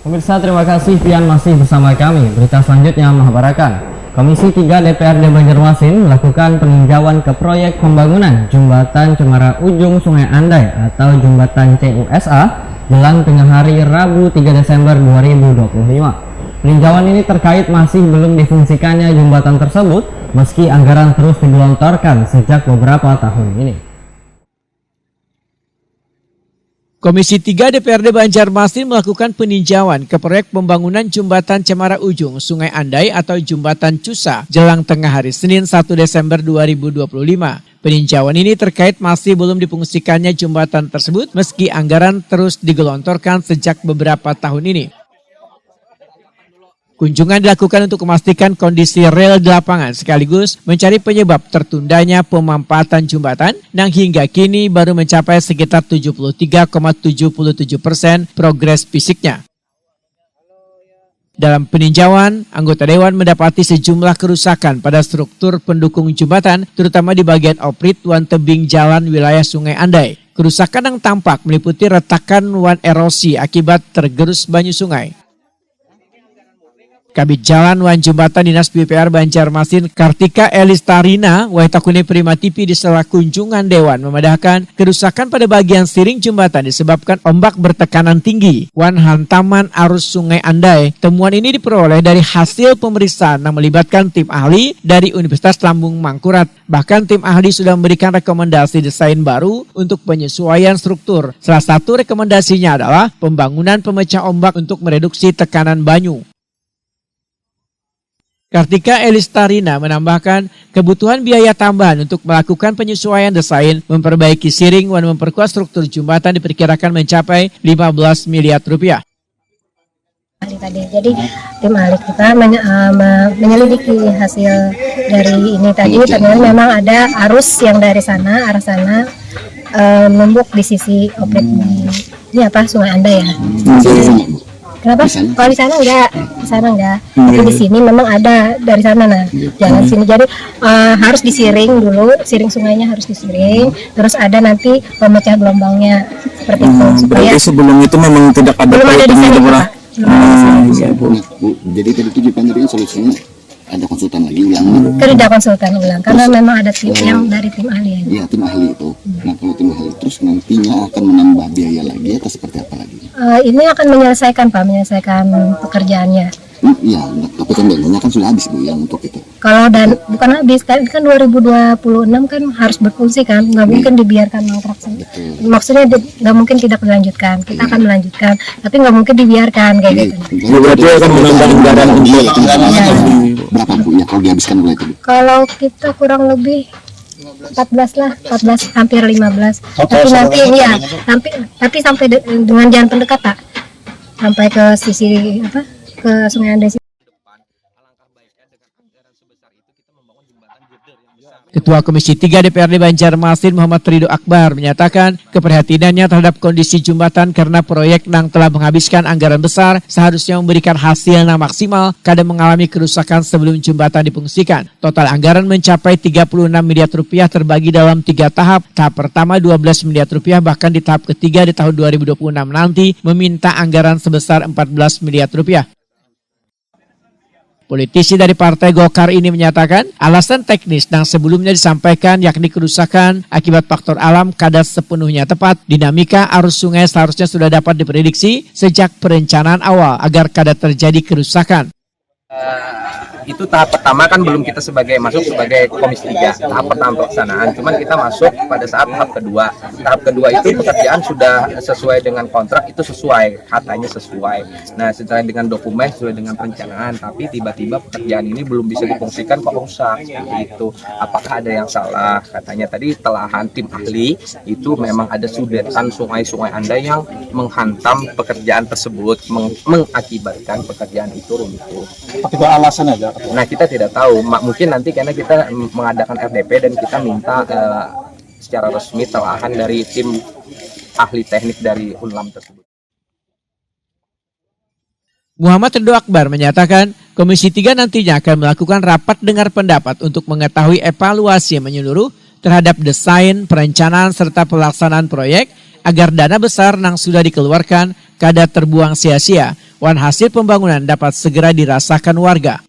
Pemirsa, terima kasih Pian masih bersama kami. Berita selanjutnya mengabarkan Komisi 3 DPRD Banjarmasin melakukan peninjauan ke proyek pembangunan Jembatan Cemara Ujung Sungai Andai atau Jembatan CUSA jelang tengah hari Rabu 3 Desember 2025. Peninjauan ini terkait masih belum difungsikannya jembatan tersebut meski anggaran terus digelontorkan sejak beberapa tahun ini. Komisi 3 DPRD Banjarmasin melakukan peninjauan ke proyek pembangunan Jembatan Cemara Ujung Sungai Andai atau Jembatan CUSA jelang tengah hari Senin 1 Desember 2025. Peninjauan ini terkait masih belum difungsikannya jembatan tersebut meski anggaran terus digelontorkan sejak beberapa tahun ini. Kunjungan dilakukan untuk memastikan kondisi rel di lapangan sekaligus mencari penyebab tertundanya pemampatan jembatan yang hingga kini baru mencapai sekitar 73,77% progres fisiknya. Dalam peninjauan, anggota Dewan mendapati sejumlah kerusakan pada struktur pendukung jembatan, terutama di bagian oprit wan tebing jalan wilayah Sungai Andai. Kerusakan yang tampak meliputi retakan wan erosi akibat tergerus banyu sungai. Kabid Jalan Wan Jembatan Dinas PUPR Banjarmasin Kartika Elistarina Waitakune Prima TV di sela kunjungan Dewan memadahkan kerusakan pada bagian siring jembatan disebabkan ombak bertekanan tinggi wan hantaman arus Sungai Andai. Temuan ini diperoleh dari hasil pemeriksaan yang melibatkan tim ahli dari Universitas Lambung Mangkurat. Bahkan tim ahli sudah memberikan rekomendasi desain baru untuk penyesuaian struktur. Salah satu rekomendasinya adalah pembangunan pemecah ombak untuk mereduksi tekanan banyu. Kartika Elistarina menambahkan kebutuhan biaya tambahan untuk melakukan penyesuaian desain, memperbaiki siring, dan memperkuat struktur jembatan diperkirakan mencapai 15 miliar rupiah. Jadi tim ahli kita menyelidiki hasil dari ini tadi, ternyata memang ada arus yang dari sana, arah sana menumpuk di sisi oplet ini Sungai Andai ya. Kenapa? Kalau di sana enggak, tapi di sini memang ada dari sana jalan sini. Jadi harus disiring dulu, siring sungainya harus disiring, terus ada nanti pemecah gelombangnya seperti itu. Supaya sebelum itu memang tidak ada. Belum ada di sini, Pak. Jadi tadi itu juga solusinya ada konsultan lagi ulang. Kan ada konsultan ulang, karena memang ada tim yang dari tim ahli aja. Iya, tim ahli itu. Nah, kalau tim ahli terus nantinya akan menambah biaya lagi atau seperti apa lagi? Ini akan menyelesaikan pekerjaannya. Iya, tapi kan dananya kan sudah habis Bu yang untuk itu. Kalau bukan habis, kan 2026 kan harus berfungsi kan, nggak mungkin dibiarkan mangkrak. Maksudnya nggak mungkin tidak dilanjutkan, kita akan melanjutkan, tapi nggak mungkin dibiarkan kayak gitu. Berarti akan menambah anggaran berapa Bu ya kalau dihabiskan oleh itu? Kalau kita kurang lebih 14 hampir 15. Tapi nanti tapi sampai dengan jalan pendekat Pak, sampai ke sisi ke Sungai Andai. Ketua Komisi 3 DPRD Banjarmasin Muhammad Ridho Akbar menyatakan keprihatinannya terhadap kondisi jembatan karena proyek yang telah menghabiskan anggaran besar seharusnya memberikan hasil yang maksimal kadang mengalami kerusakan sebelum jembatan difungsikan. Total anggaran mencapai 36 miliar rupiah terbagi dalam 3 tahap. Tahap pertama 12 miliar rupiah, bahkan di tahap ketiga di tahun 2026 nanti meminta anggaran sebesar 14 miliar rupiah. Politisi dari Partai Golkar ini menyatakan alasan teknis yang sebelumnya disampaikan yakni kerusakan akibat faktor alam kadas sepenuhnya tepat. Dinamika arus sungai seharusnya sudah dapat diprediksi sejak perencanaan awal agar kada terjadi kerusakan. Itu tahap pertama kan belum kita masuk sebagai Komisi 3, tahap pertama pelaksanaan. Cuman kita masuk pada saat tahap kedua. Tahap kedua itu pekerjaan sudah sesuai dengan kontrak, itu sesuai, katanya sesuai. Nah, sesuai dengan dokumen, sesuai dengan perencanaan. Tapi tiba-tiba pekerjaan ini belum bisa difungsikan kok rusak, seperti itu. Apakah ada yang salah? Katanya tadi telahan tim ahli itu memang ada sudetan sungai-sungai Andai yang menghantam pekerjaan tersebut, mengakibatkan pekerjaan itu runtuh. Itu alasan aja. Nah, kita tidak tahu, mungkin nanti karena kita mengadakan RDP dan kita minta secara resmi telahan dari tim ahli teknik dari Unlam tersebut. Muhammad Ridho Akbar menyatakan Komisi 3 nantinya akan melakukan rapat dengar pendapat untuk mengetahui evaluasi menyeluruh terhadap desain, perencanaan, serta pelaksanaan proyek agar dana besar yang sudah dikeluarkan kada terbuang sia-sia hasil pembangunan dapat segera dirasakan warga.